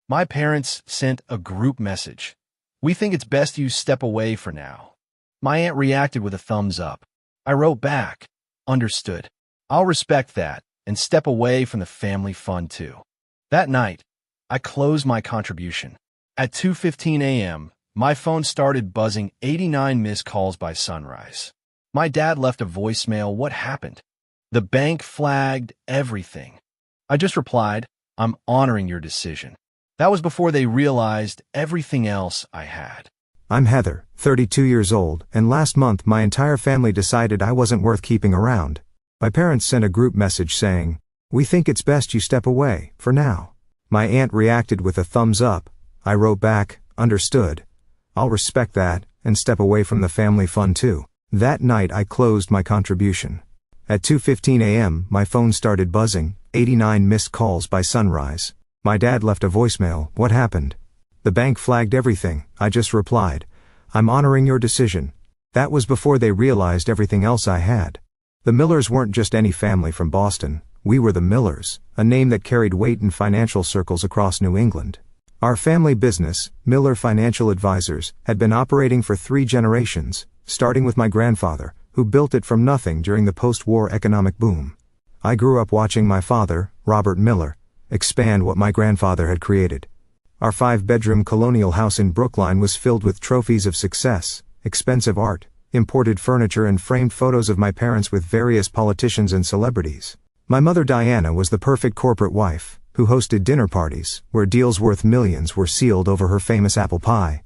My parents sent a group message. We think it's best you step away for now. My aunt reacted with a thumbs up. I wrote back, understood. I'll respect that and step away from the family fund too. That night, I closed my contribution. At 2:15 a.m., my phone started buzzing 89 missed calls by sunrise. My dad left a voicemail. What happened? The bank flagged everything. I just replied, I'm honoring your decision. That was before they realized everything else I had. I'm Heather, 32 years old, and last month my entire family decided I wasn't worth keeping around. My parents sent a group message saying, "We think it's best you step away, for now." My aunt reacted with a thumbs up. I wrote back, understood. I'll respect that, and step away from the family fund too. That night I closed my contribution. At 2:15 a.m., my phone started buzzing, 89 missed calls by sunrise. My dad left a voicemail. What happened? The bank flagged everything. I just replied, I'm honoring your decision. That was before they realized everything else I had. The Millers weren't just any family from Boston. We were the Millers, a name that carried weight in financial circles across New England. Our family business, Miller Financial Advisors, had been operating for 3 generations, starting with my grandfather, who built it from nothing during the post-war economic boom. I grew up watching my father, Robert Miller, expand what my grandfather had created. Our 5-bedroom colonial house in Brookline was filled with trophies of success, expensive art, imported furniture and framed photos of my parents with various politicians and celebrities. My mother Diana was the perfect corporate wife, who hosted dinner parties, where deals worth millions were sealed over her famous apple pie.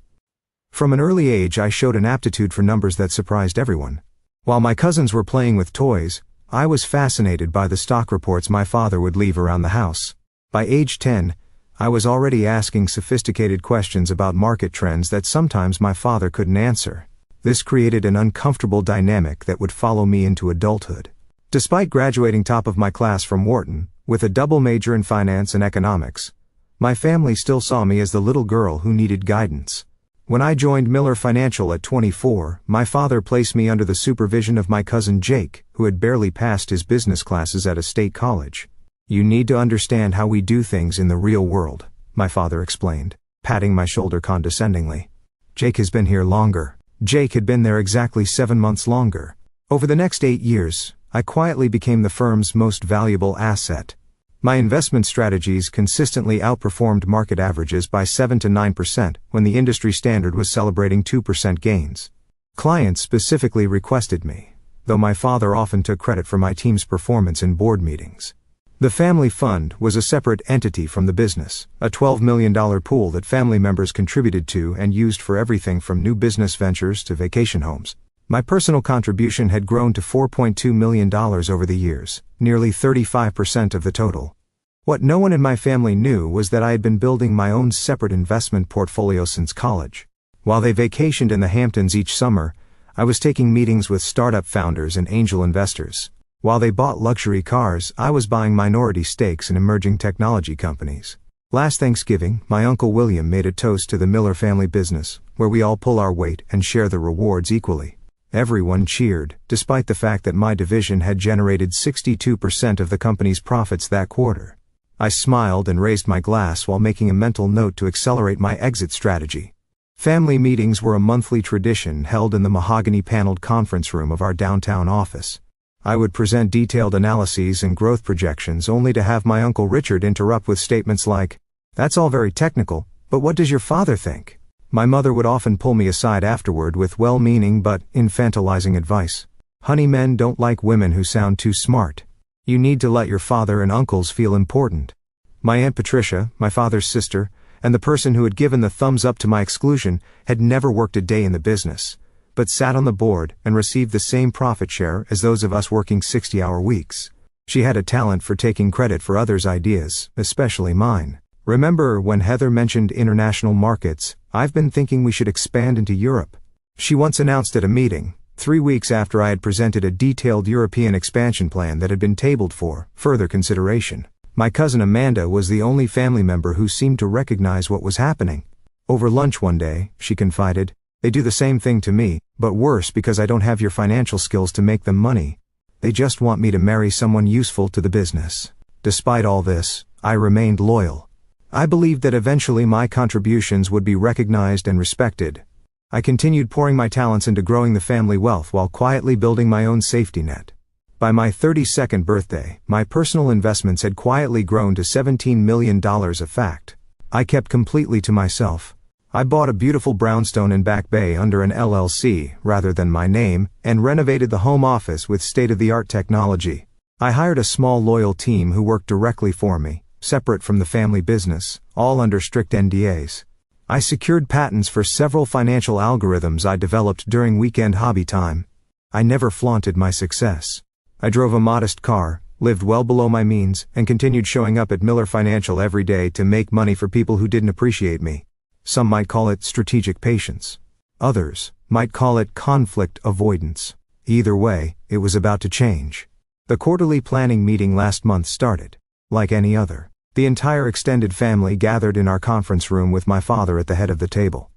From an early age I showed an aptitude for numbers that surprised everyone. While my cousins were playing with toys, I was fascinated by the stock reports my father would leave around the house. By age 10, I was already asking sophisticated questions about market trends that sometimes my father couldn't answer. This created an uncomfortable dynamic that would follow me into adulthood. Despite graduating top of my class from Wharton, with a double major in finance and economics, my family still saw me as the little girl who needed guidance. When I joined Miller Financial at 24, my father placed me under the supervision of my cousin Jake, who had barely passed his business classes at a state college. You need to understand how we do things in the real world, my father explained, patting my shoulder condescendingly. Jake has been here longer. Jake had been there exactly 7 months longer. Over the next 8 years, I quietly became the firm's most valuable asset. My investment strategies consistently outperformed market averages by 7 to 9% when the industry standard was celebrating 2% gains. Clients specifically requested me, though my father often took credit for my team's performance in board meetings. The family fund was a separate entity from the business, a $12 million pool that family members contributed to and used for everything from new business ventures to vacation homes. My personal contribution had grown to $4.2 million over the years, nearly 35% of the total. What no one in my family knew was that I had been building my own separate investment portfolio since college. While they vacationed in the Hamptons each summer, I was taking meetings with startup founders and angel investors. While they bought luxury cars, I was buying minority stakes in emerging technology companies. Last Thanksgiving, my Uncle William made a toast to the Miller family business, where we all pull our weight and share the rewards equally. Everyone cheered, despite the fact that my division had generated 62% of the company's profits that quarter. I smiled and raised my glass while making a mental note to accelerate my exit strategy. Family meetings were a monthly tradition held in the mahogany-paneled conference room of our downtown office. I would present detailed analyses and growth projections only to have my Uncle Richard interrupt with statements like, "That's all very technical, but what does your father think?" My mother would often pull me aside afterward with well-meaning but infantilizing advice. "Honey, men don't like women who sound too smart. You need to let your father and uncles feel important." My Aunt Patricia, my father's sister, and the person who had given the thumbs up to my exclusion, had never worked a day in the business, but sat on the board and received the same profit share as those of us working 60-hour weeks. She had a talent for taking credit for others' ideas, especially mine. "Remember when Heather mentioned international markets? I've been thinking we should expand into Europe," she once announced at a meeting, 3 weeks after I had presented a detailed European expansion plan that had been tabled for further consideration. My cousin Amanda was the only family member who seemed to recognize what was happening. Over lunch one day, she confided, "They do the same thing to me, but worse because I don't have your financial skills to make them money. They just want me to marry someone useful to the business." Despite all this, I remained loyal. I believed that eventually my contributions would be recognized and respected. I continued pouring my talents into growing the family wealth while quietly building my own safety net. By my 32nd birthday, my personal investments had quietly grown to $17 million a fact. I kept completely to myself. I bought a beautiful brownstone in Back Bay under an LLC rather than my name, and renovated the home office with state-of-the-art technology. I hired a small loyal team who worked directly for me, separate from the family business, all under strict NDAs. I secured patents for several financial algorithms I developed during weekend hobby time. I never flaunted my success. I drove a modest car, lived well below my means, and continued showing up at Miller Financial every day to make money for people who didn't appreciate me. Some might call it strategic patience. Others might call it conflict avoidance. Either way, it was about to change. The quarterly planning meeting last month started. Like any other, the entire extended family gathered in our conference room with my father at the head of the table.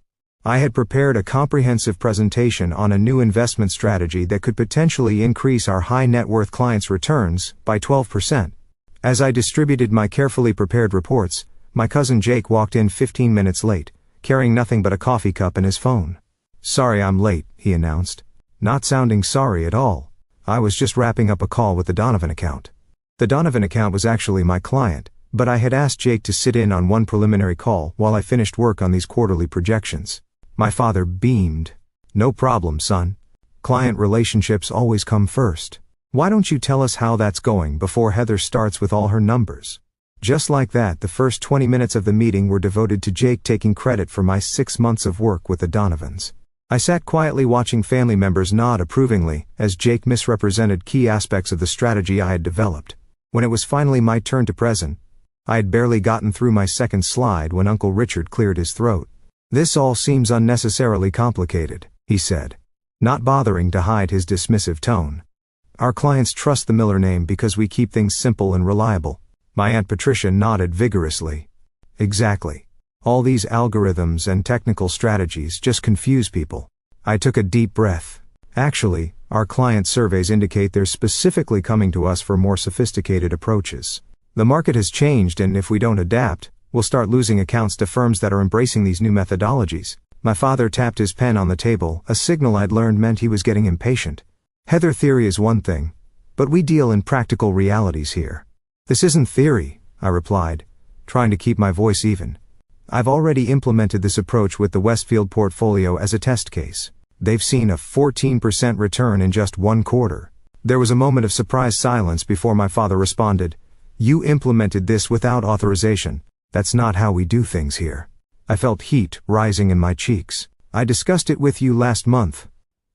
I had prepared a comprehensive presentation on a new investment strategy that could potentially increase our high net worth clients' returns by 12%. As I distributed my carefully prepared reports, my cousin Jake walked in 15 minutes late, carrying nothing but a coffee cup and his phone. "Sorry I'm late," he announced. Not sounding sorry at all. I was just wrapping up a call with the Donovan account. The Donovan account was actually my client, but I had asked Jake to sit in on one preliminary call while I finished work on these quarterly projections. My father beamed. "No problem, son. Client relationships always come first. Why don't you tell us how that's going before Heather starts with all her numbers?" Just like that, the first 20 minutes of the meeting were devoted to Jake taking credit for my 6 months of work with the Donovans. I sat quietly watching family members nod approvingly as Jake misrepresented key aspects of the strategy I had developed. When it was finally my turn to present, I had barely gotten through my second slide when Uncle Richard cleared his throat. "This all seems unnecessarily complicated," he said, not bothering to hide his dismissive tone. "Our clients trust the Miller name because we keep things simple and reliable." My Aunt Patricia nodded vigorously. "Exactly. All these algorithms and technical strategies just confuse people." I took a deep breath. "Actually, our client surveys indicate they're specifically coming to us for more sophisticated approaches. The market has changed, and if we don't adapt, we'll start losing accounts to firms that are embracing these new methodologies." My father tapped his pen on the table, a signal I'd learned meant he was getting impatient. "Heather theory is one thing, but we deal in practical realities here." "This isn't theory," I replied, trying to keep my voice even. "I've already implemented this approach with the Westfield portfolio as a test case. They've seen a 14% return in just one quarter." There was a moment of surprised silence before my father responded, "You implemented this without authorization. That's not how we do things here." I felt heat rising in my cheeks. "I discussed it with you last month.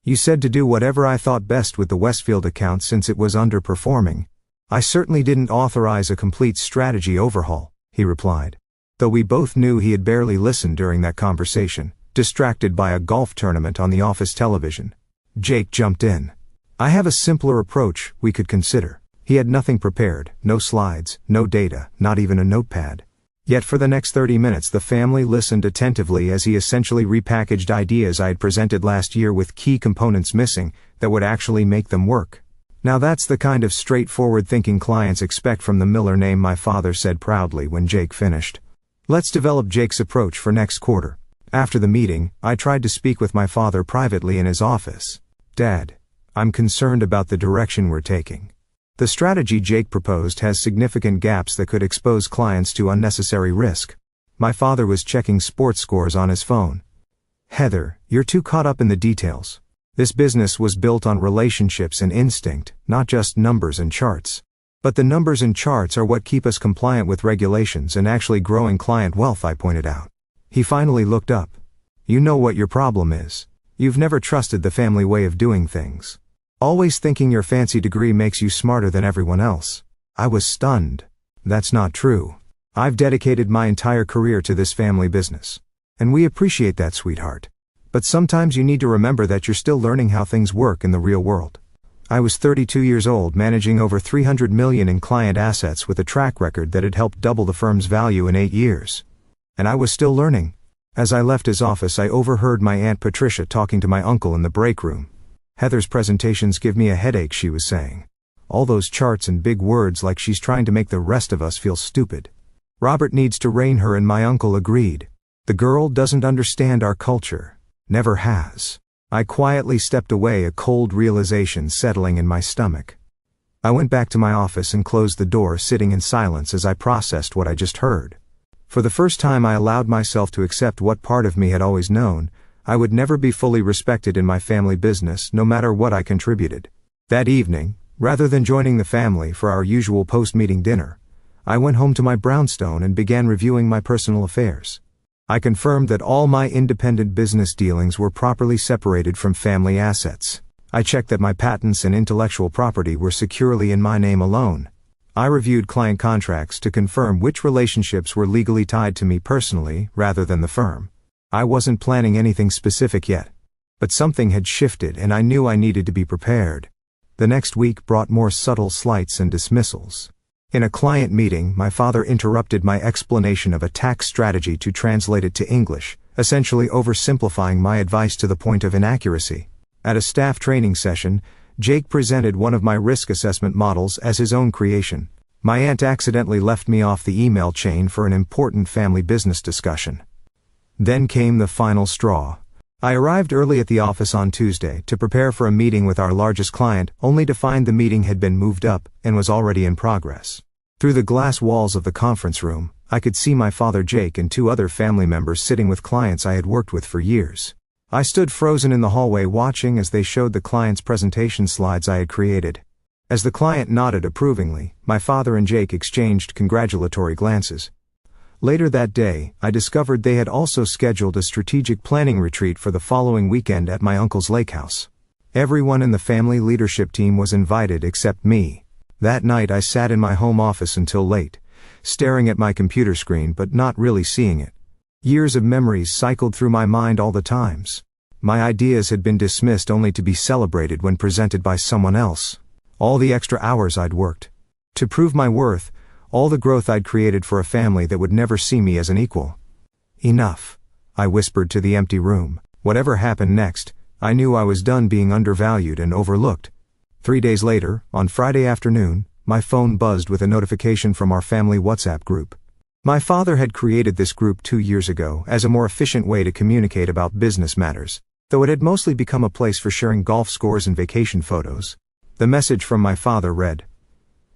You said to do whatever I thought best with the Westfield account since it was underperforming." "I certainly didn't authorize a complete strategy overhaul," he replied. Though we both knew he had barely listened during that conversation, distracted by a golf tournament on the office television. Jake jumped in. "I have a simpler approach we could consider." He had nothing prepared, no slides, no data, not even a notepad. Yet for the next 30 minutes the family listened attentively as he essentially repackaged ideas I had presented last year with key components missing that would actually make them work. "Now that's the kind of straightforward thinking clients expect from the Miller name," my father said proudly when Jake finished. "Let's develop Jake's approach for next quarter." After the meeting, I tried to speak with my father privately in his office. "Dad, I'm concerned about the direction we're taking. The strategy Jake proposed has significant gaps that could expose clients to unnecessary risk." My father was checking sports scores on his phone. "Heather, you're too caught up in the details. This business was built on relationships and instinct, not just numbers and charts. But the numbers and charts are what keep us compliant with regulations and actually growing client wealth," I pointed out. He finally looked up. "You know what your problem is. You've never trusted the family way of doing things. Always thinking your fancy degree makes you smarter than everyone else." I was stunned. "That's not true. I've dedicated my entire career to this family business. And we appreciate that, sweetheart. But sometimes you need to remember that you're still learning how things work in the real world." I was 32 years old, managing over $300 million in client assets with a track record that had helped double the firm's value in 8 years. And I was still learning. As I left his office, I overheard my Aunt Patricia talking to my uncle in the break room. "Heather's presentations give me a headache," she was saying. "All those charts and big words, like she's trying to make the rest of us feel stupid." Robert needs to rein her in. My uncle agreed. The girl doesn't understand our culture. Never has. I quietly stepped away, a cold realization settling in my stomach. I went back to my office and closed the door, sitting in silence as I processed what I just heard. For the first time, I allowed myself to accept what part of me had always known: I would never be fully respected in my family business, no matter what I contributed. That evening, rather than joining the family for our usual post-meeting dinner, I went home to my brownstone and began reviewing my personal affairs. I confirmed that all my independent business dealings were properly separated from family assets. I checked that my patents and intellectual property were securely in my name alone. I reviewed client contracts to confirm which relationships were legally tied to me personally rather than the firm. I wasn't planning anything specific yet, but something had shifted and I knew I needed to be prepared. The next week brought more subtle slights and dismissals. In a client meeting, my father interrupted my explanation of a tax strategy to translate it to English, essentially oversimplifying my advice to the point of inaccuracy. At a staff training session, Jake presented one of my risk assessment models as his own creation. My aunt accidentally left me off the email chain for an important family business discussion. Then came the final straw. I arrived early at the office on Tuesday to prepare for a meeting with our largest client, only to find the meeting had been moved up and was already in progress. Through the glass walls of the conference room, I could see my father Jake and two other family members sitting with clients I had worked with for years. I stood frozen in the hallway watching as they showed the client's presentation slides I had created. As the client nodded approvingly, my father and Jake exchanged congratulatory glances. Later that day, I discovered they had also scheduled a strategic planning retreat for the following weekend at my uncle's lake house. Everyone in the family leadership team was invited except me. That night I sat in my home office until late, staring at my computer screen but not really seeing it. Years of memories cycled through my mind all the times. My ideas had been dismissed only to be celebrated when presented by someone else. All the extra hours I'd worked to prove my worth, all the growth I'd created for a family that would never see me as an equal. Enough, I whispered to the empty room. Whatever happened next, I knew I was done being undervalued and overlooked. 3 days later, on Friday afternoon, my phone buzzed with a notification from our family WhatsApp group. My father had created this group 2 years ago as a more efficient way to communicate about business matters, though it had mostly become a place for sharing golf scores and vacation photos. The message from my father read,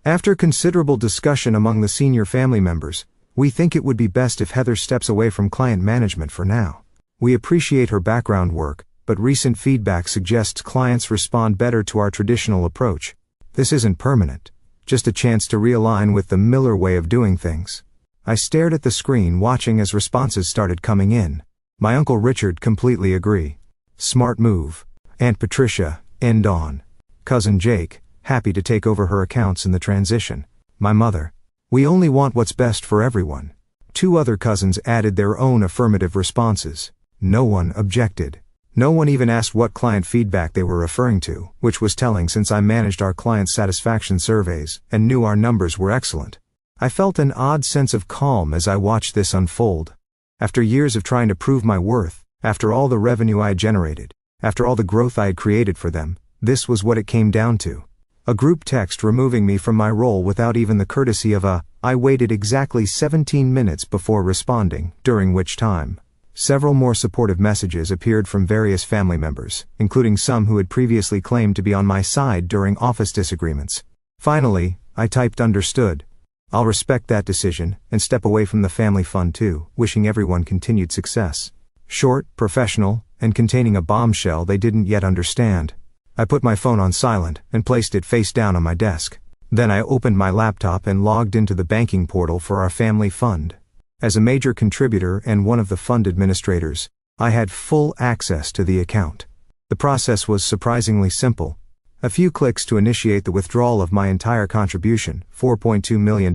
"After considerable discussion among the senior family members, we think it would be best if Heather steps away from client management for now. We appreciate her background work, but recent feedback suggests clients respond better to our traditional approach. This isn't permanent, just a chance to realign with the Miller way of doing things." I stared at the screen watching as responses started coming in. My Uncle Richard completely agree. Smart move. Aunt Patricia, end on. Cousin Jake, happy to take over her accounts in the transition. My mother, we only want what's best for everyone. 2 other cousins added their own affirmative responses. No one objected. No one even asked what client feedback they were referring to, which was telling since I managed our client satisfaction surveys and knew our numbers were excellent. I felt an odd sense of calm as I watched this unfold. After years of trying to prove my worth, after all the revenue I had generated, after all the growth I had created for them, this was what it came down to. A group text removing me from my role without even the courtesy of I waited exactly 17 minutes before responding, during which time several more supportive messages appeared from various family members, including some who had previously claimed to be on my side during office disagreements. Finally, I typed understood. I'll respect that decision and step away from the family fund too, wishing everyone continued success. Short, professional, and containing a bombshell they didn't yet understand. I put my phone on silent and placed it face down on my desk. Then I opened my laptop and logged into the banking portal for our family fund. As a major contributor and one of the fund administrators, I had full access to the account. The process was surprisingly simple. A few clicks to initiate the withdrawal of my entire contribution, $4.2 million,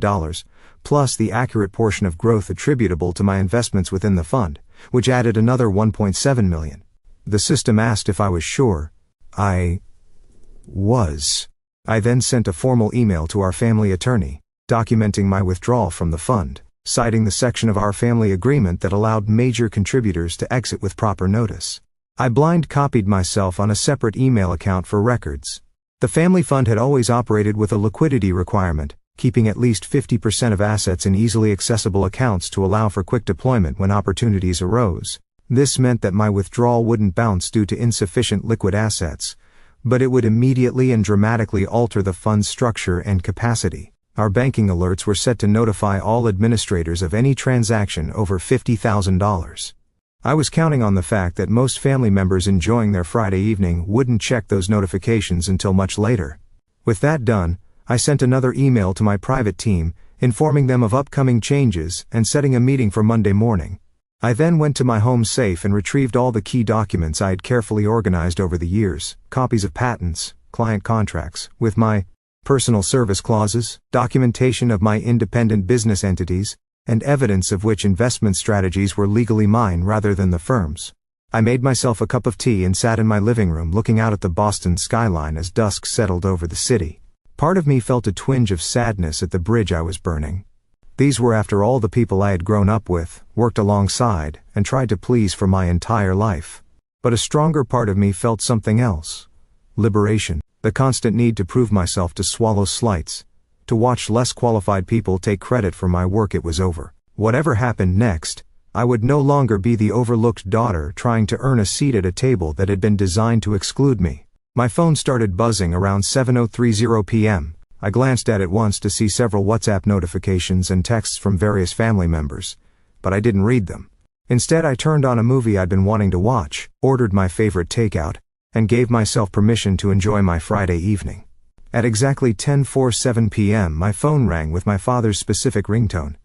plus the accurate portion of growth attributable to my investments within the fund, which added another $1.7 million. The system asked if I was sure. I was. I then sent a formal email to our family attorney, documenting my withdrawal from the fund, citing the section of our family agreement that allowed major contributors to exit with proper notice. I blind copied myself on a separate email account for records. The family fund had always operated with a liquidity requirement, keeping at least 50% of assets in easily accessible accounts to allow for quick deployment when opportunities arose. This meant that my withdrawal wouldn't bounce due to insufficient liquid assets, but it would immediately and dramatically alter the fund's structure and capacity. Our banking alerts were set to notify all administrators of any transaction over $50,000. I was counting on the fact that most family members enjoying their Friday evening wouldn't check those notifications until much later. With that done, I sent another email to my private team, informing them of upcoming changes and setting a meeting for Monday morning. I then went to my home safe and retrieved all the key documents I had carefully organized over the years, copies of patents, client contracts, with my personal service clauses, documentation of my independent business entities, and evidence of which investment strategies were legally mine rather than the firm's. I made myself a cup of tea and sat in my living room looking out at the Boston skyline as dusk settled over the city. Part of me felt a twinge of sadness at the bridge I was burning. These were after all the people I had grown up with, worked alongside, and tried to please for my entire life. But a stronger part of me felt something else. Liberation. The constant need to prove myself to swallow slights. To watch less qualified people take credit for my work. It was over. Whatever happened next, I would no longer be the overlooked daughter trying to earn a seat at a table that had been designed to exclude me. My phone started buzzing around 7:30 p.m. I glanced at it once to see several WhatsApp notifications and texts from various family members, but I didn't read them. Instead, I turned on a movie I'd been wanting to watch, ordered my favorite takeout, and gave myself permission to enjoy my Friday evening. At exactly 10:47 p.m., my phone rang with my father's specific ringtone.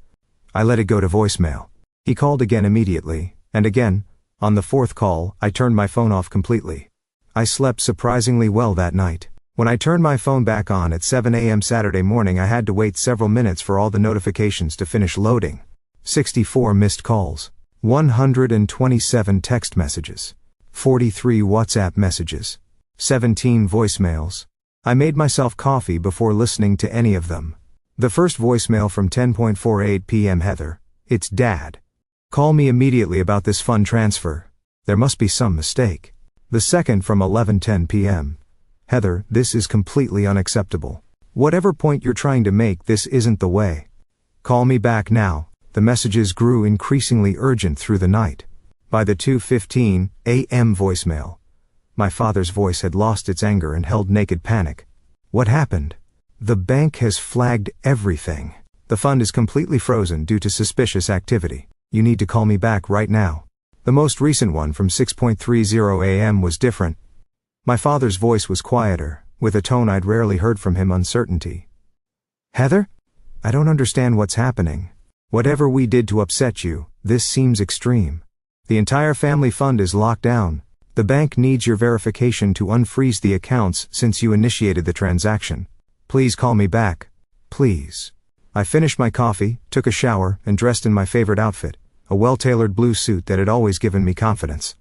I let it go to voicemail. He called again immediately, and again. On the fourth call, I turned my phone off completely. I slept surprisingly well that night. When I turned my phone back on at 7 a.m. Saturday morning, I had to wait several minutes for all the notifications to finish loading. 64 missed calls, 127 text messages, 43 WhatsApp messages, 17 voicemails. I made myself coffee before listening to any of them. The first voicemail from 10:48 p.m. Heather, it's Dad. Call me immediately about this fund transfer. There must be some mistake. The second from 11:10 p.m. Heather, this is completely unacceptable. Whatever point you're trying to make, this isn't the way. Call me back now. The messages grew increasingly urgent through the night. By the 2:15 a.m. voicemail, my father's voice had lost its anger and held naked panic. What happened? The bank has flagged everything. The fund is completely frozen due to suspicious activity. You need to call me back right now. The most recent one from 6:30 a.m. was different. My father's voice was quieter, with a tone I'd rarely heard from him: uncertainty. Heather? I don't understand what's happening. Whatever we did to upset you, this seems extreme. The entire family fund is locked down. The bank needs your verification to unfreeze the accounts since you initiated the transaction. Please call me back. Please. I finished my coffee, took a shower, and dressed in my favorite outfit, a well-tailored blue suit that had always given me confidence.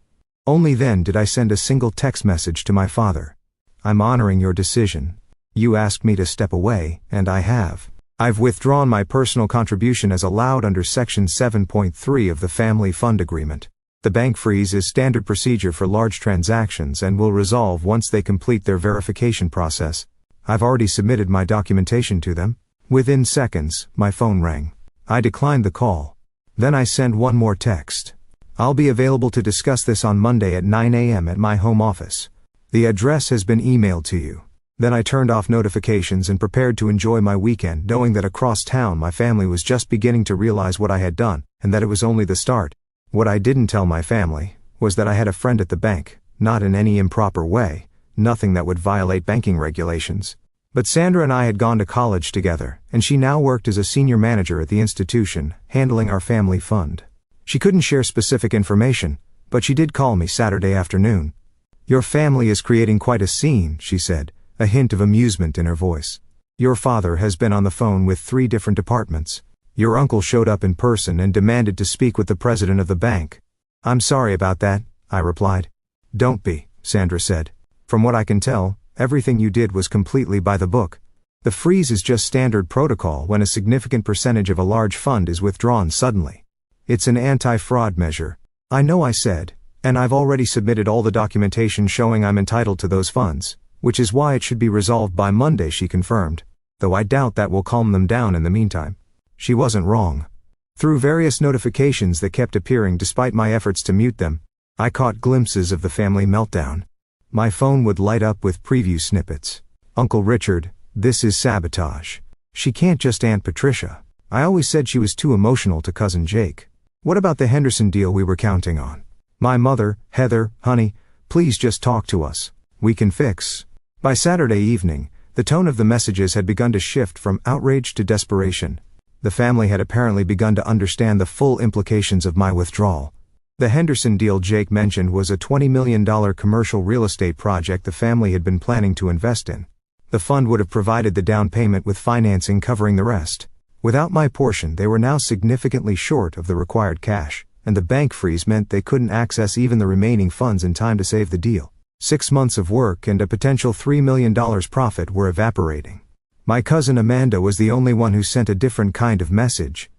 Only then did I send a single text message to my father. I'm honoring your decision. You asked me to step away, and I have. I've withdrawn my personal contribution as allowed under Section 7.3 of the Family Fund Agreement. The bank freeze is standard procedure for large transactions and will resolve once they complete their verification process. I've already submitted my documentation to them. Within seconds, my phone rang. I declined the call. Then I sent one more text. I'll be available to discuss this on Monday at 9 a.m. at my home office. The address has been emailed to you. Then I turned off notifications and prepared to enjoy my weekend, knowing that across town my family was just beginning to realize what I had done, and that it was only the start. What I didn't tell my family was that I had a friend at the bank, not in any improper way, nothing that would violate banking regulations. But Sandra and I had gone to college together, and she now worked as a senior manager at the institution, handling our family fund. She couldn't share specific information, but she did call me Saturday afternoon. Your family is creating quite a scene, she said, a hint of amusement in her voice. Your father has been on the phone with 3 different departments. Your uncle showed up in person and demanded to speak with the president of the bank. I'm sorry about that, I replied. Don't be, Sandra said. From what I can tell, everything you did was completely by the book. The freeze is just standard protocol when a significant percentage of a large fund is withdrawn suddenly. It's an anti-fraud measure. I know, I said, and I've already submitted all the documentation showing I'm entitled to those funds, which is why it should be resolved by Monday, she confirmed. though I doubt that will calm them down in the meantime. She wasn't wrong. Through various notifications that kept appearing despite my efforts to mute them, I caught glimpses of the family meltdown. My phone would light up with preview snippets. Uncle Richard, this is sabotage. She can't just Aunt Patricia. I always said she was too emotional to Cousin Jake. What about the Henderson deal we were counting on? My mother, Heather, honey, please just talk to us. We can fix. By Saturday evening, the tone of the messages had begun to shift from outrage to desperation. The family had apparently begun to understand the full implications of my withdrawal. The Henderson deal Jake mentioned was a $20 million commercial real estate project the family had been planning to invest in. The fund would have provided the down payment with financing covering the rest. Without my portion, they were now significantly short of the required cash, and the bank freeze meant they couldn't access even the remaining funds in time to save the deal. 6 months of work and a potential $3 million profit were evaporating. My cousin Amanda was the only one who sent a different kind of message.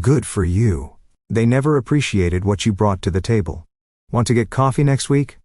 Good for you. They never appreciated what you brought to the table. Want to get coffee next week?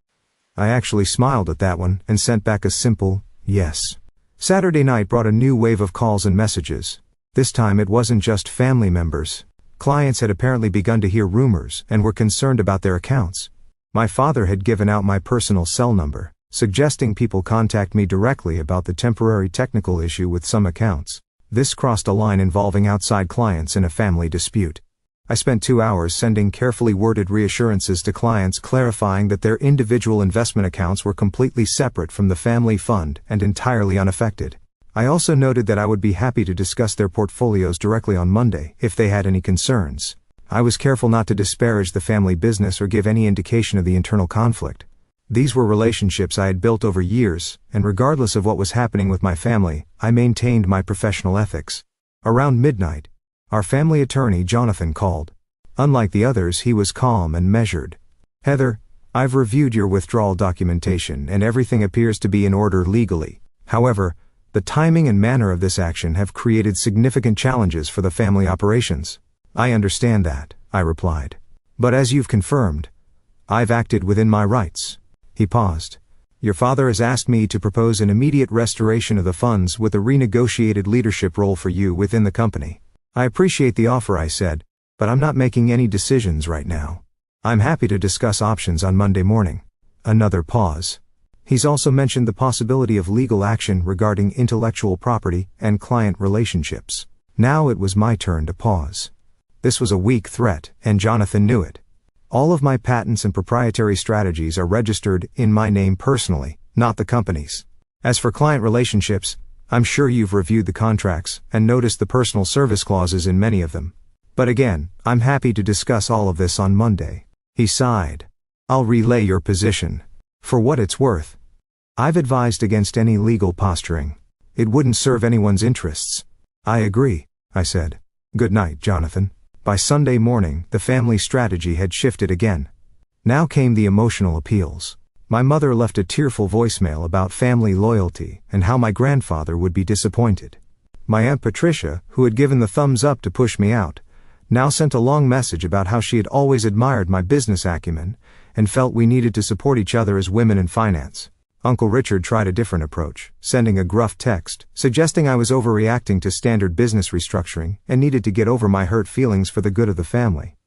I actually smiled at that one and sent back a simple, yes. Saturday night brought a new wave of calls and messages. This time it wasn't just family members. Clients had apparently begun to hear rumors and were concerned about their accounts. My father had given out my personal cell number, suggesting people contact me directly about the temporary technical issue with some accounts. This crossed a line involving outside clients in a family dispute. I spent 2 hours sending carefully worded reassurances to clients clarifying that their individual investment accounts were completely separate from the family fund and entirely unaffected. I also noted that I would be happy to discuss their portfolios directly on Monday if they had any concerns. I was careful not to disparage the family business or give any indication of the internal conflict. These were relationships I had built over years, and regardless of what was happening with my family, I maintained my professional ethics. Around midnight, our family attorney Jonathan called. Unlike the others, he was calm and measured. Heather, I've reviewed your withdrawal documentation and everything appears to be in order legally. However, the timing and manner of this action have created significant challenges for the family operations. I understand that, I replied. But as you've confirmed, I've acted within my rights. He paused. Your father has asked me to propose an immediate restoration of the funds with a renegotiated leadership role for you within the company. I appreciate the offer, I said, but I'm not making any decisions right now. I'm happy to discuss options on Monday morning. Another pause. He's also mentioned the possibility of legal action regarding intellectual property and client relationships. Now it was my turn to pause. This was a weak threat, and Jonathan knew it. All of my patents and proprietary strategies are registered in my name personally, not the company's. As for client relationships, I'm sure you've reviewed the contracts and noticed the personal service clauses in many of them. But again, I'm happy to discuss all of this on Monday. He sighed. I'll relay your position. For what it's worth, I've advised against any legal posturing. It wouldn't serve anyone's interests. I agree, I said. Good night, Jonathan. By Sunday morning, the family strategy had shifted again. Now came the emotional appeals. My mother left a tearful voicemail about family loyalty and how my grandfather would be disappointed. My Aunt Patricia, who had given the thumbs up to push me out, now sent a long message about how she had always admired my business acumen and felt we needed to support each other as women in finance. Uncle Richard tried a different approach, sending a gruff text, suggesting I was overreacting to standard business restructuring and needed to get over my hurt feelings for the good of the family.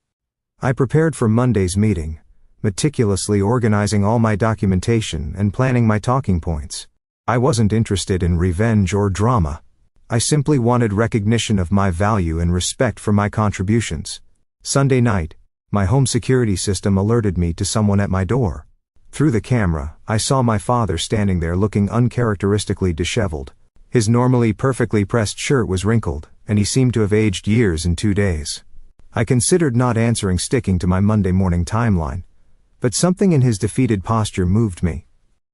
I prepared for Monday's meeting, meticulously organizing all my documentation and planning my talking points. I wasn't interested in revenge or drama. I simply wanted recognition of my value and respect for my contributions. Sunday night, my home security system alerted me to someone at my door. Through the camera, I saw my father standing there looking uncharacteristically disheveled. His normally perfectly pressed shirt was wrinkled, and he seemed to have aged years in 2 days. I considered not answering, sticking to my Monday morning timeline. But something in his defeated posture moved me.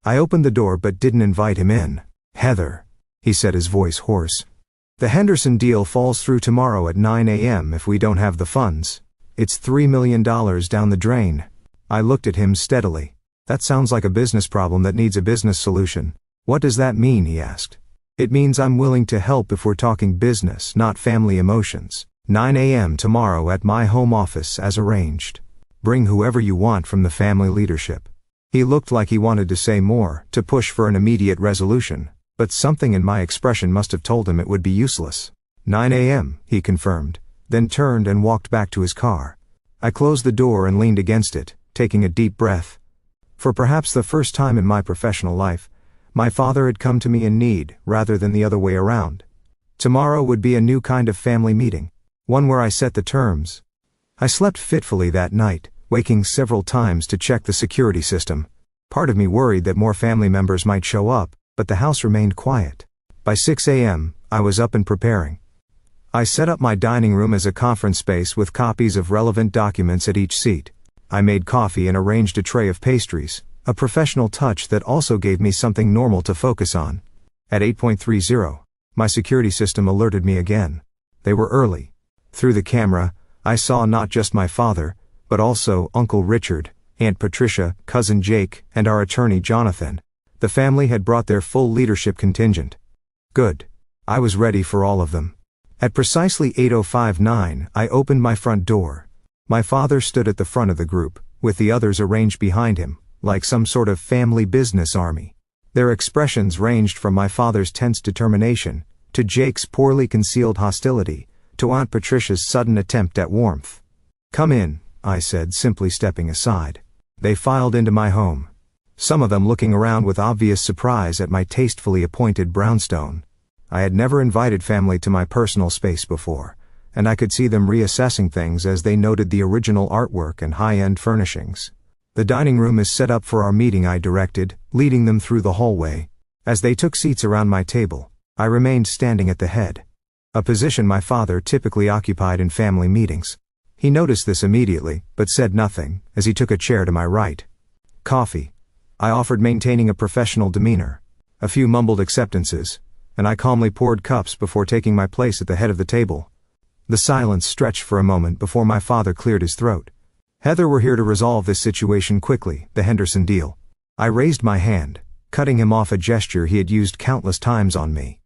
I opened the door but didn't invite him in. Heather, he said, his voice hoarse. The Henderson deal falls through tomorrow at 9 a.m. if we don't have the funds. It's $3 million down the drain. I looked at him steadily. That sounds like a business problem that needs a business solution. What does that mean? He asked. It means I'm willing to help if we're talking business, not family emotions. 9 a.m. tomorrow at my home office as arranged. Bring whoever you want from the family leadership. He looked like he wanted to say more, to push for an immediate resolution, but something in my expression must have told him it would be useless. 9 a.m., he confirmed, then turned and walked back to his car. I closed the door and leaned against it, taking a deep breath. For perhaps the first time in my professional life, my father had come to me in need, rather than the other way around. Tomorrow would be a new kind of family meeting, one where I set the terms. I slept fitfully that night, waking several times to check the security system. Part of me worried that more family members might show up, but the house remained quiet. By 6 a.m., I was up and preparing. I set up my dining room as a conference space with copies of relevant documents at each seat. I made coffee and arranged a tray of pastries, a professional touch that also gave me something normal to focus on. At 8:30, my security system alerted me again. They were early. Through the camera, I saw not just my father, but also Uncle Richard, Aunt Patricia, Cousin Jake, and our attorney Jonathan. The family had brought their full leadership contingent. Good. I was ready for all of them. At precisely 8:59, I opened my front door. My father stood at the front of the group, with the others arranged behind him, like some sort of family business army. Their expressions ranged from my father's tense determination, to Jake's poorly concealed hostility, to Aunt Patricia's sudden attempt at warmth. "Come in," I said, simply stepping aside. They filed into my home. Some of them looking around with obvious surprise at my tastefully appointed brownstone. I had never invited family to my personal space before, and I could see them reassessing things as they noted the original artwork and high-end furnishings. "The dining room is set up for our meeting," I directed, leading them through the hallway. As they took seats around my table, I remained standing at the head, a position my father typically occupied in family meetings. He noticed this immediately, but said nothing, as he took a chair to my right. "Coffee," I offered, maintaining a professional demeanor. A few mumbled acceptances, and I calmly poured cups before taking my place at the head of the table. The silence stretched for a moment before my father cleared his throat. "Heather, we're here to resolve this situation quickly, the Henderson deal." I raised my hand, cutting him off, a gesture he had used countless times on me.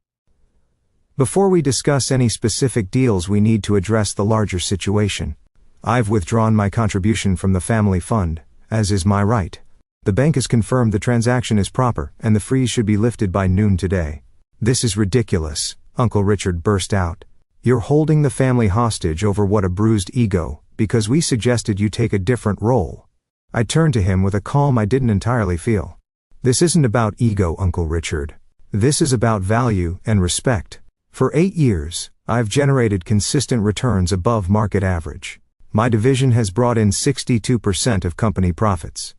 "Before we discuss any specific deals, we need to address the larger situation. I've withdrawn my contribution from the family fund, as is my right. The bank has confirmed the transaction is proper, and the freeze should be lifted by noon today." "This is ridiculous," Uncle Richard burst out. "You're holding the family hostage over what, a bruised ego, because we suggested you take a different role." I turned to him with a calm I didn't entirely feel. "This isn't about ego, Uncle Richard. This is about value and respect. For 8 years, I've generated consistent returns above market average. My division has brought in 62% of company profits.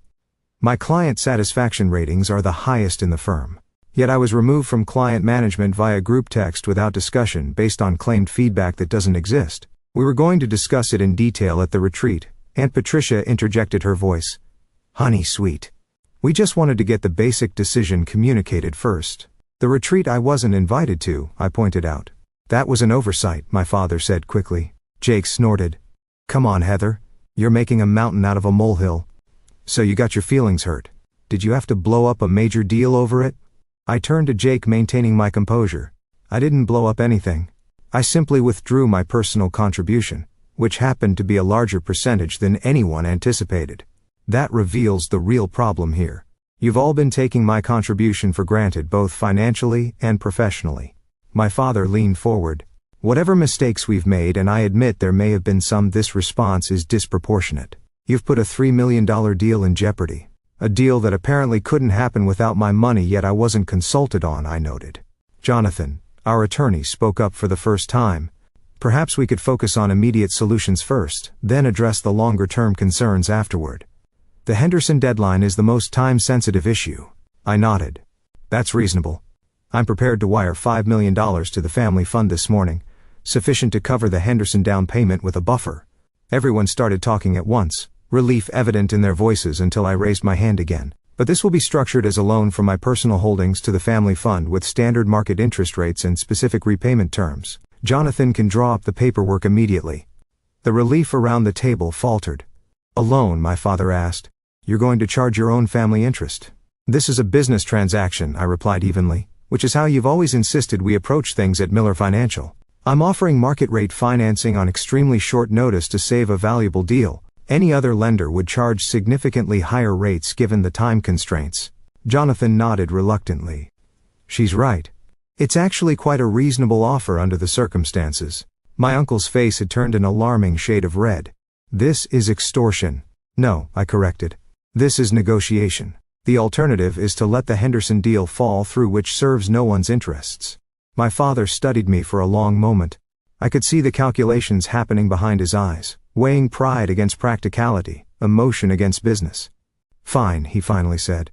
My client satisfaction ratings are the highest in the firm. Yet I was removed from client management via group text without discussion based on claimed feedback that doesn't exist. We were going to discuss it in detail at the retreat." Aunt Patricia interjected, her voice, "Honey sweet. We just wanted to get the basic decision communicated first." "The retreat I wasn't invited to," I pointed out. "That was an oversight," my father said quickly. Jake snorted. "Come on, Heather. You're making a mountain out of a molehill. So you got your feelings hurt. Did you have to blow up a major deal over it?" I turned to Jake, maintaining my composure. "I didn't blow up anything. I simply withdrew my personal contribution, which happened to be a larger percentage than anyone anticipated. That reveals the real problem here. You've all been taking my contribution for granted, both financially and professionally." My father leaned forward. "Whatever mistakes we've made, and I admit there may have been some, this response is disproportionate. You've put a $3 million deal in jeopardy. A deal that apparently couldn't happen without my money, yet I wasn't consulted on," I noted. Jonathan, our attorney, spoke up for the first time. "Perhaps we could focus on immediate solutions first, then address the longer-term concerns afterward. The Henderson deadline is the most time-sensitive issue." I nodded. "That's reasonable. I'm prepared to wire $5 million to the family fund this morning, sufficient to cover the Henderson down payment with a buffer." Everyone started talking at once, relief evident in their voices, until I raised my hand again. "But this will be structured as a loan from my personal holdings to the family fund with standard market interest rates and specific repayment terms. Jonathan can draw up the paperwork immediately." The relief around the table faltered. "A loan?" my father asked. "You're going to charge your own family interest?" "This is a business transaction," I replied evenly, "which is how you've always insisted we approach things at Miller Financial. I'm offering market rate financing on extremely short notice to save a valuable deal. Any other lender would charge significantly higher rates given the time constraints." Jonathan nodded reluctantly. She's right. It's actually quite a reasonable offer under the circumstances. My uncle's face had turned an alarming shade of red. This is extortion. No, I corrected. This is negotiation. The alternative is to let the Henderson deal fall through, which serves no one's interests. My father studied me for a long moment. I could see the calculations happening behind his eyes, weighing pride against practicality, emotion against business. Fine, he finally said.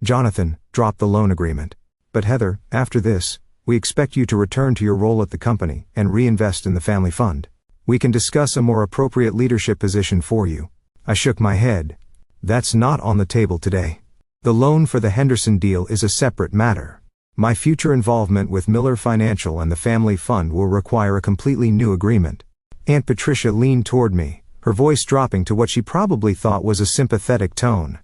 Jonathan, drop the loan agreement. But Heather, after this, we expect you to return to your role at the company and reinvest in the family fund. We can discuss a more appropriate leadership position for you. I shook my head. That's not on the table today. The loan for the Henderson deal is a separate matter. My future involvement with Miller Financial and the family fund will require a completely new agreement. Aunt Patricia leaned toward me, her voice dropping to what she probably thought was a sympathetic tone.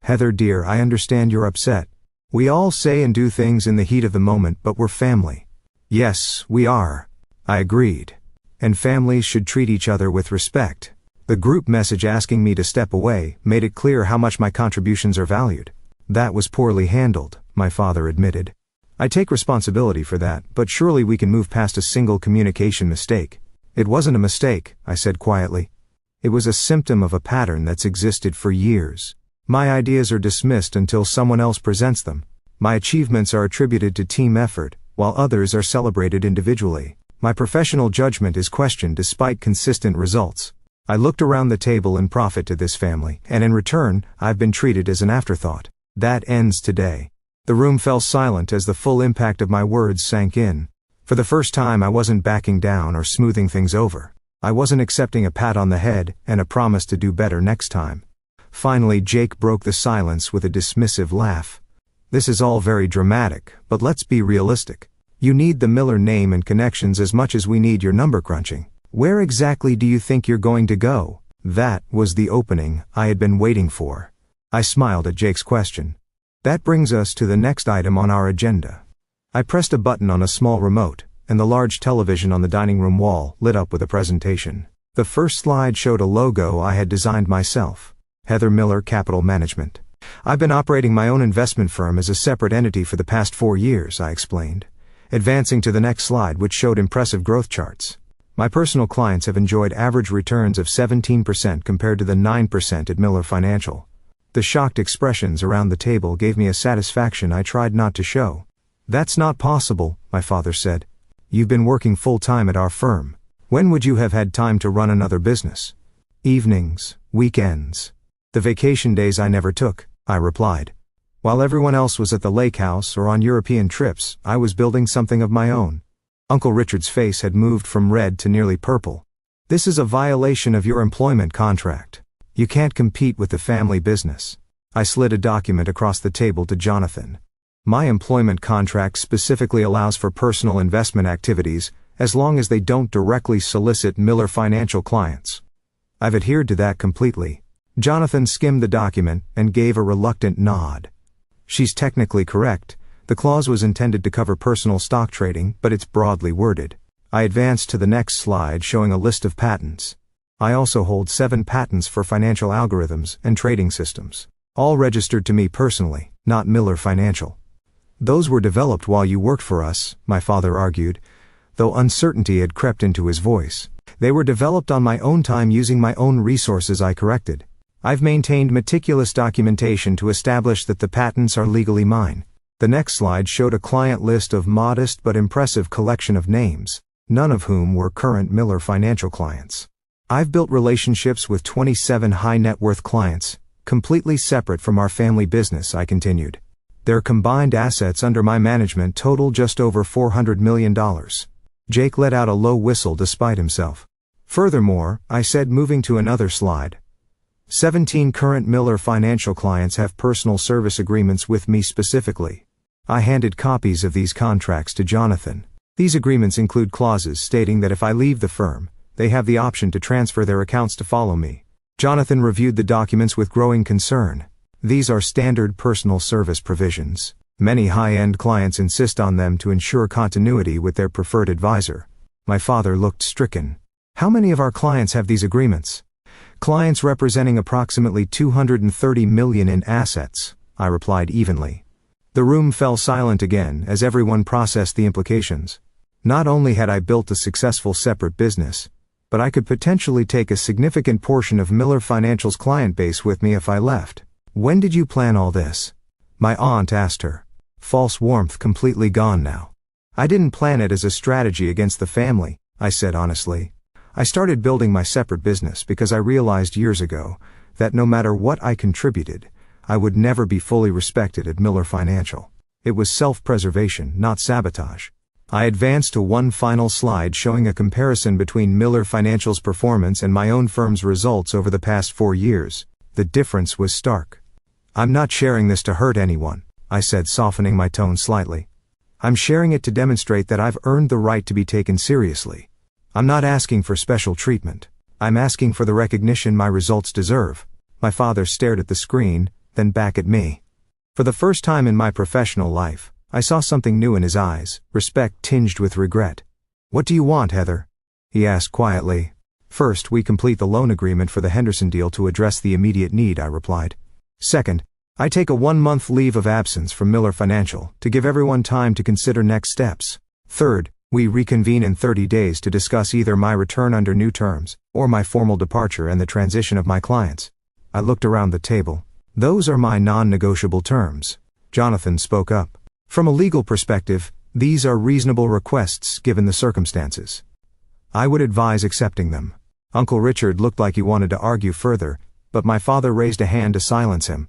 Heather dear, I understand you're upset. We all say and do things in the heat of the moment, but we're family. Yes, we are. I agreed. And families should treat each other with respect. The group message asking me to step away made it clear how much my contributions are valued. That was poorly handled, my father admitted. I take responsibility for that, but surely we can move past a single communication mistake. It wasn't a mistake, I said quietly. It was a symptom of a pattern that's existed for years. My ideas are dismissed until someone else presents them. My achievements are attributed to team effort, while others are celebrated individually. My professional judgment is questioned despite consistent results. I looked around the table in profit to this family, and in return, I've been treated as an afterthought. That ends today. The room fell silent as the full impact of my words sank in. For the first time, I wasn't backing down or smoothing things over. I wasn't accepting a pat on the head and a promise to do better next time. Finally, Jake broke the silence with a dismissive laugh. This is all very dramatic, but let's be realistic. You need the Miller name and connections as much as we need your number crunching. Where exactly do you think you're going to go? That was the opening I had been waiting for. I smiled at Jake's question. That brings us to the next item on our agenda. I pressed a button on a small remote, and the large television on the dining room wall lit up with a presentation. The first slide showed a logo I had designed myself. Heather Miller Capital Management. I've been operating my own investment firm as a separate entity for the past 4 years, I explained, advancing to the next slide, which showed impressive growth charts. My personal clients have enjoyed average returns of 17% compared to the 9% at Miller Financial. The shocked expressions around the table gave me a satisfaction I tried not to show. That's not possible, my father said. You've been working full-time at our firm. When would you have had time to run another business? Evenings, weekends. The vacation days I never took, I replied. While everyone else was at the lake house or on European trips, I was building something of my own. Uncle Richard's face had moved from red to nearly purple. This is a violation of your employment contract. You can't compete with the family business. I slid a document across the table to Jonathan. My employment contract specifically allows for personal investment activities, as long as they don't directly solicit Miller Financial clients. I've adhered to that completely. Jonathan skimmed the document and gave a reluctant nod. She's technically correct. The clause was intended to cover personal stock trading, but it's broadly worded. I advanced to the next slide showing a list of patents. I also hold 7 patents for financial algorithms and trading systems, all registered to me personally, not Miller Financial. Those were developed while you worked for us, my father argued, though uncertainty had crept into his voice. They were developed on my own time using my own resources, I corrected. I've maintained meticulous documentation to establish that the patents are legally mine. The next slide showed a client list of modest but impressive collection of names, none of whom were current Miller Financial clients. I've built relationships with 27 high net worth clients, completely separate from our family business, I continued. Their combined assets under my management total just over $400 million. Jake let out a low whistle despite himself. Furthermore, I said, moving to another slide. 17 current Miller Financial clients have personal service agreements with me specifically. I handed copies of these contracts to Jonathan. These agreements include clauses stating that if I leave the firm, they have the option to transfer their accounts to follow me. Jonathan reviewed the documents with growing concern. These are standard personal service provisions. Many high-end clients insist on them to ensure continuity with their preferred advisor. My father looked stricken. How many of our clients have these agreements? Clients representing approximately $230 million in assets, I replied evenly. The room fell silent again as everyone processed the implications. Not only had I built a successful separate business, but I could potentially take a significant portion of Miller Financial's client base with me if I left. "When did you plan all this?" my aunt asked her. False warmth completely gone now. "I didn't plan it as a strategy against the family," I said honestly. "I started building my separate business because I realized years ago that no matter what I contributed, I would never be fully respected at Miller Financial. It was self-preservation, not sabotage." I advanced to one final slide showing a comparison between Miller Financial's performance and my own firm's results over the past 4 years. The difference was stark. "I'm not sharing this to hurt anyone," I said, softening my tone slightly. "I'm sharing it to demonstrate that I've earned the right to be taken seriously. I'm not asking for special treatment. I'm asking for the recognition my results deserve." My father stared at the screen, then back at me. For the first time in my professional life, I saw something new in his eyes, respect tinged with regret. "What do you want, Heather?" he asked quietly. "First, we complete the loan agreement for the Henderson deal to address the immediate need," I replied. "Second, I take a 1-month leave of absence from Miller Financial to give everyone time to consider next steps. Third, we reconvene in 30 days to discuss either my return under new terms, or my formal departure and the transition of my clients." I looked around the table. "Those are my non-negotiable terms." Jonathan spoke up. "From a legal perspective, these are reasonable requests given the circumstances. I would advise accepting them." Uncle Richard looked like he wanted to argue further, but my father raised a hand to silence him.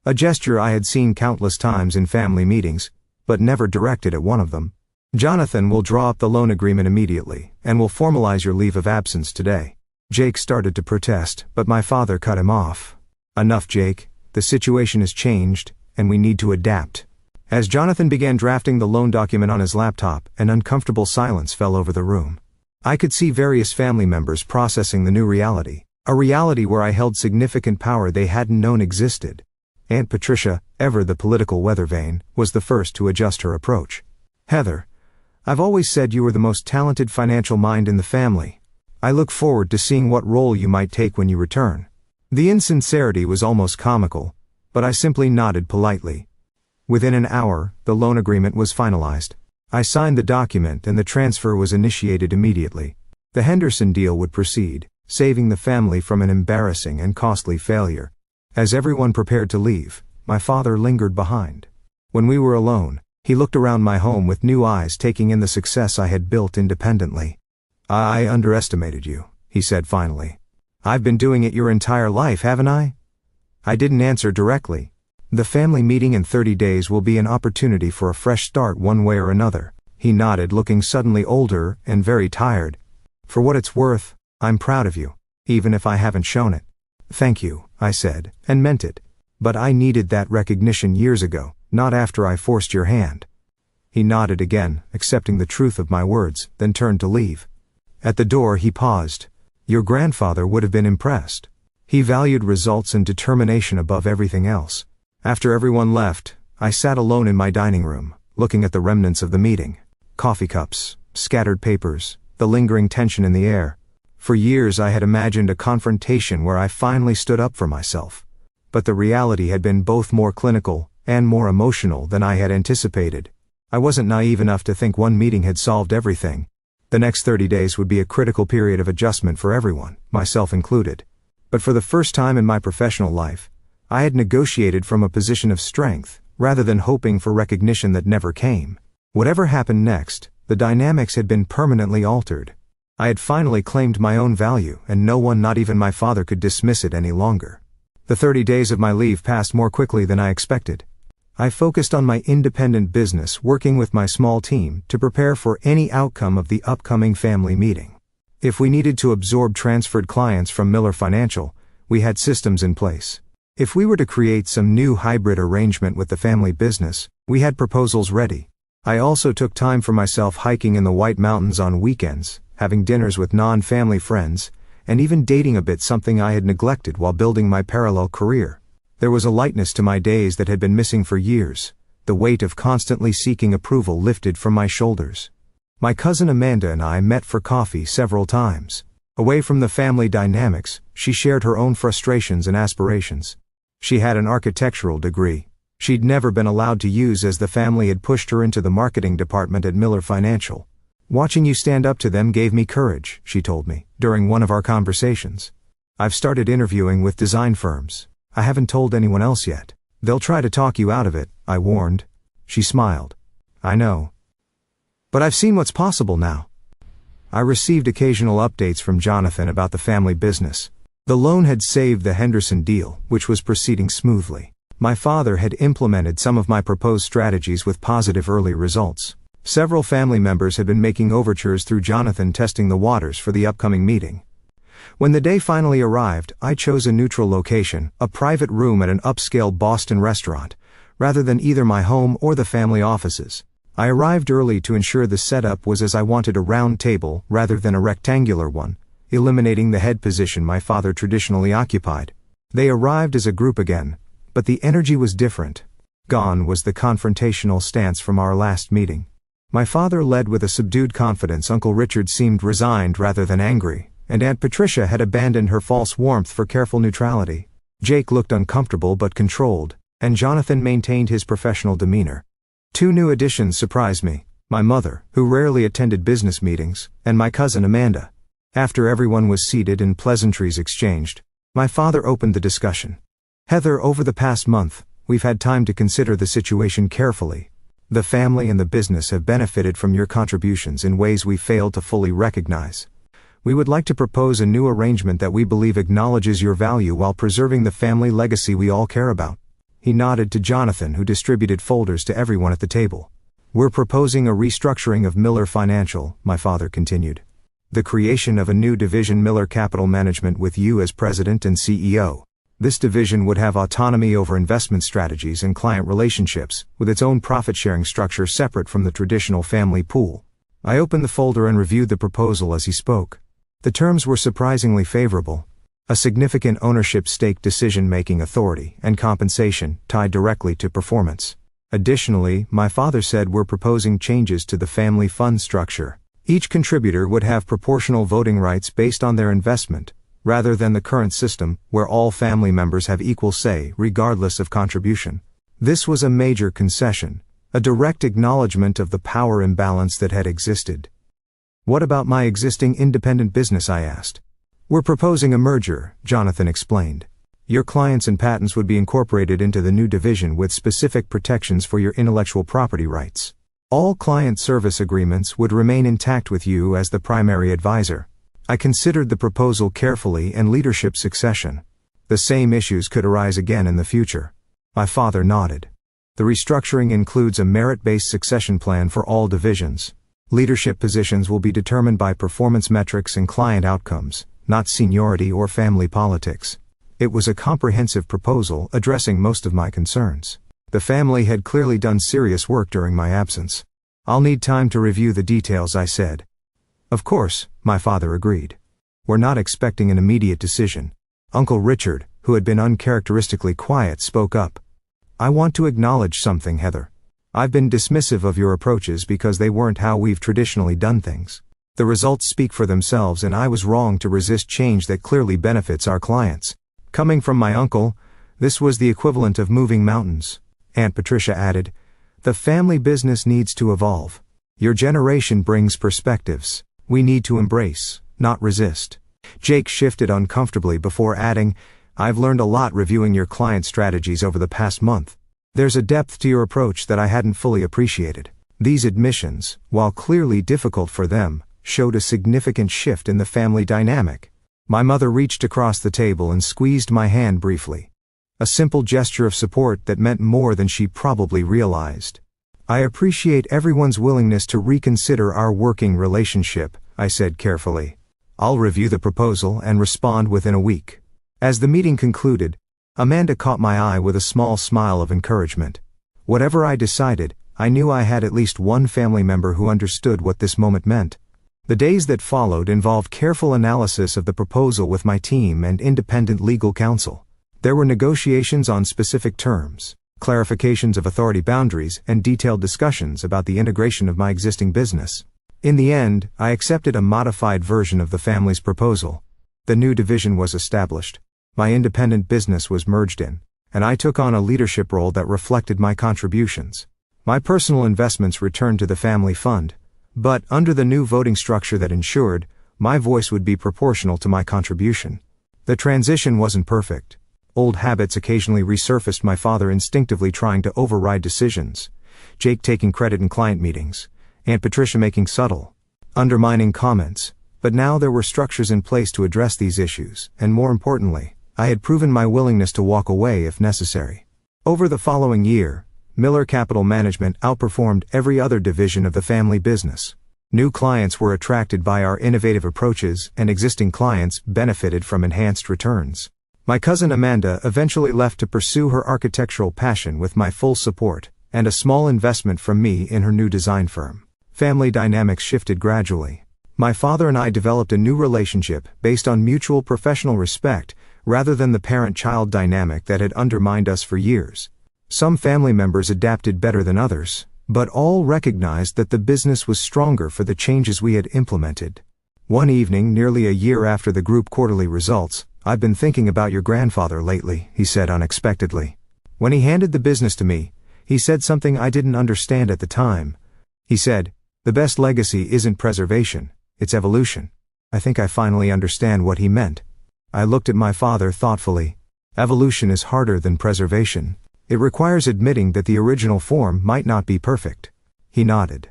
A gesture I had seen countless times in family meetings, but never directed at one of them. "Jonathan will draw up the loan agreement immediately, and will formalize your leave of absence today." Jake started to protest, but my father cut him off. "Enough, Jake. The situation has changed, and we need to adapt." As Jonathan began drafting the loan document on his laptop, an uncomfortable silence fell over the room. I could see various family members processing the new reality, a reality where I held significant power they hadn't known existed. Aunt Patricia, ever the political weather vane, was the first to adjust her approach. "Heather, I've always said you were the most talented financial mind in the family. I look forward to seeing what role you might take when you return." The insincerity was almost comical, but I simply nodded politely. Within an hour, the loan agreement was finalized. I signed the document and the transfer was initiated immediately. The Henderson deal would proceed, saving the family from an embarrassing and costly failure. As everyone prepared to leave, my father lingered behind. When we were alone, he looked around my home with new eyes, taking in the success I had built independently. "I underestimated you," he said finally. "I've been doing it your entire life, haven't I?" I didn't answer directly. "The family meeting in 30 days will be an opportunity for a fresh start one way or another." He nodded, looking suddenly older and very tired. "For what it's worth, I'm proud of you, even if I haven't shown it." "Thank you," I said, and meant it. "But I needed that recognition years ago, not after I forced your hand." He nodded again, accepting the truth of my words, then turned to leave. At the door he paused. "Your grandfather would have been impressed. He valued results and determination above everything else." After everyone left, I sat alone in my dining room, looking at the remnants of the meeting. Coffee cups, scattered papers, the lingering tension in the air. For years I had imagined a confrontation where I finally stood up for myself. But the reality had been both more clinical and more emotional than I had anticipated. I wasn't naive enough to think one meeting had solved everything. The next 30 days would be a critical period of adjustment for everyone, myself included. But for the first time in my professional life, I had negotiated from a position of strength, rather than hoping for recognition that never came. Whatever happened next, the dynamics had been permanently altered. I had finally claimed my own value, and no one, not even my father, could dismiss it any longer. The 30 days of my leave passed more quickly than I expected. I focused on my independent business, working with my small team to prepare for any outcome of the upcoming family meeting. If we needed to absorb transferred clients from Miller Financial, we had systems in place. If we were to create some new hybrid arrangement with the family business, we had proposals ready. I also took time for myself, hiking in the White Mountains on weekends, having dinners with non-family friends, and even dating a bit, something I had neglected while building my parallel career. There was a lightness to my days that had been missing for years. The weight of constantly seeking approval lifted from my shoulders. My cousin Amanda and I met for coffee several times. Away from the family dynamics, she shared her own frustrations and aspirations. She had an architectural degree, she'd never been allowed to use as the family had pushed her into the marketing department at Miller Financial. "Watching you stand up to them gave me courage," she told me, during one of our conversations. "I've started interviewing with design firms. I haven't told anyone else yet. They'll try to talk you out of it," I warned. She smiled. "I know. But I've seen what's possible now." I received occasional updates from Jonathan about the family business. The loan had saved the Henderson deal, which was proceeding smoothly. My father had implemented some of my proposed strategies with positive early results. Several family members had been making overtures through Jonathan, testing the waters for the upcoming meeting. When the day finally arrived, I chose a neutral location, a private room at an upscale Boston restaurant, rather than either my home or the family offices. I arrived early to ensure the setup was as I wanted, a round table rather than a rectangular one, eliminating the head position my father traditionally occupied. They arrived as a group again, but the energy was different. Gone was the confrontational stance from our last meeting. My father led with a subdued confidence. Uncle Richard seemed resigned rather than angry, and Aunt Patricia had abandoned her false warmth for careful neutrality. Jake looked uncomfortable but controlled, and Jonathan maintained his professional demeanor. Two new additions surprised me: my mother, who rarely attended business meetings, and my cousin Amanda. After everyone was seated and pleasantries exchanged, my father opened the discussion. "Heather, over the past month, we've had time to consider the situation carefully. The family and the business have benefited from your contributions in ways we failed to fully recognize. We would like to propose a new arrangement that we believe acknowledges your value while preserving the family legacy we all care about." He nodded to Jonathan, who distributed folders to everyone at the table. "We're proposing a restructuring of Miller Financial," my father continued. "The creation of a new division, Miller Capital Management, with you as president and CEO. This division would have autonomy over investment strategies and client relationships, with its own profit-sharing structure separate from the traditional family pool." I opened the folder and reviewed the proposal as he spoke. The terms were surprisingly favorable. A significant ownership stake, decision-making authority, and compensation tied directly to performance. Additionally, my father said, we're proposing changes to the family fund structure. Each contributor would have proportional voting rights based on their investment, rather than the current system, where all family members have equal say regardless of contribution. This was a major concession, a direct acknowledgement of the power imbalance that had existed. "What about my existing independent business?" I asked. "We're proposing a merger," Jonathan explained. "Your clients and patents would be incorporated into the new division with specific protections for your intellectual property rights. All client service agreements would remain intact with you as the primary advisor." I considered the proposal carefully, and leadership succession. The same issues could arise again in the future. My father nodded. "The restructuring includes a merit-based succession plan for all divisions. Leadership positions will be determined by performance metrics and client outcomes, not seniority or family politics." It was a comprehensive proposal addressing most of my concerns. The family had clearly done serious work during my absence. "I'll need time to review the details," I said. "Of course," my father agreed. "We're not expecting an immediate decision." Uncle Richard, who had been uncharacteristically quiet, spoke up. "I want to acknowledge something, Heather. I've been dismissive of your approaches because they weren't how we've traditionally done things. The results speak for themselves, and I was wrong to resist change that clearly benefits our clients. Coming from my uncle, this was the equivalent of moving mountains." Aunt Patricia added, "The family business needs to evolve. Your generation brings perspectives we need to embrace, not resist." Jake shifted uncomfortably before adding, "I've learned a lot reviewing your client strategies over the past month. There's a depth to your approach that I hadn't fully appreciated." These admissions, while clearly difficult for them, showed a significant shift in the family dynamic. My mother reached across the table and squeezed my hand briefly. A simple gesture of support that meant more than she probably realized. "I appreciate everyone's willingness to reconsider our working relationship," I said carefully. "I'll review the proposal and respond within a week." As the meeting concluded, Amanda caught my eye with a small smile of encouragement. Whatever I decided, I knew I had at least one family member who understood what this moment meant. The days that followed involved careful analysis of the proposal with my team and independent legal counsel. There were negotiations on specific terms, clarifications of authority boundaries, and detailed discussions about the integration of my existing business. In the end, I accepted a modified version of the family's proposal. The new division was established. My independent business was merged in, and I took on a leadership role that reflected my contributions. My personal investments returned to the family fund, but under the new voting structure that ensured my voice would be proportional to my contribution. The transition wasn't perfect. Old habits occasionally resurfaced, my father instinctively trying to override decisions, Jake taking credit in client meetings, Aunt Patricia making subtle, undermining comments. But now there were structures in place to address these issues, and more importantly, I had proven my willingness to walk away if necessary. Over the following year, Miller Capital Management outperformed every other division of the family business. New clients were attracted by our innovative approaches, and existing clients benefited from enhanced returns. My cousin Amanda eventually left to pursue her architectural passion with my full support, and a small investment from me in her new design firm. Family dynamics shifted gradually. My father and I developed a new relationship based on mutual professional respect, rather than the parent-child dynamic that had undermined us for years. Some family members adapted better than others, but all recognized that the business was stronger for the changes we had implemented. One evening, nearly a year after the group quarterly results, "I've been thinking about your grandfather lately," he said unexpectedly. When he handed the business to me, he said something I didn't understand at the time. He said, "The best legacy isn't preservation, it's evolution." I think I finally understand what he meant. I looked at my father thoughtfully. Evolution is harder than preservation. It requires admitting that the original form might not be perfect. He nodded.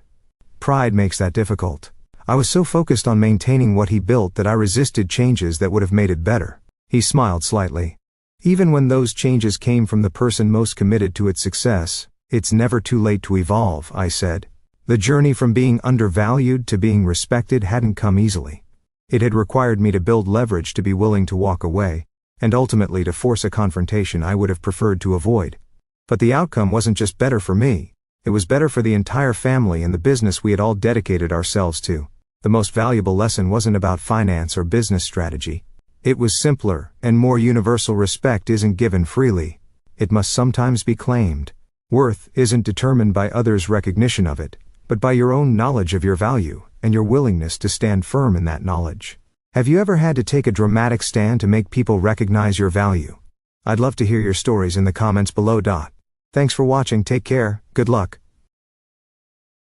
Pride makes that difficult. I was so focused on maintaining what he built that I resisted changes that would have made it better. He smiled slightly. Even when those changes came from the person most committed to its success, it's never too late to evolve, I said. The journey from being undervalued to being respected hadn't come easily. It had required me to build leverage to be willing to walk away, and ultimately to force a confrontation I would have preferred to avoid. But the outcome wasn't just better for me, it was better for the entire family and the business we had all dedicated ourselves to. The most valuable lesson wasn't about finance or business strategy. It was simpler and more universal. Respect isn't given freely. It must sometimes be claimed. Worth isn't determined by others' recognition of it, but by your own knowledge of your value, and your willingness to stand firm in that knowledge. Have you ever had to take a dramatic stand to make people recognize your value? I'd love to hear your stories in the comments below. Thanks for watching, take care, good luck.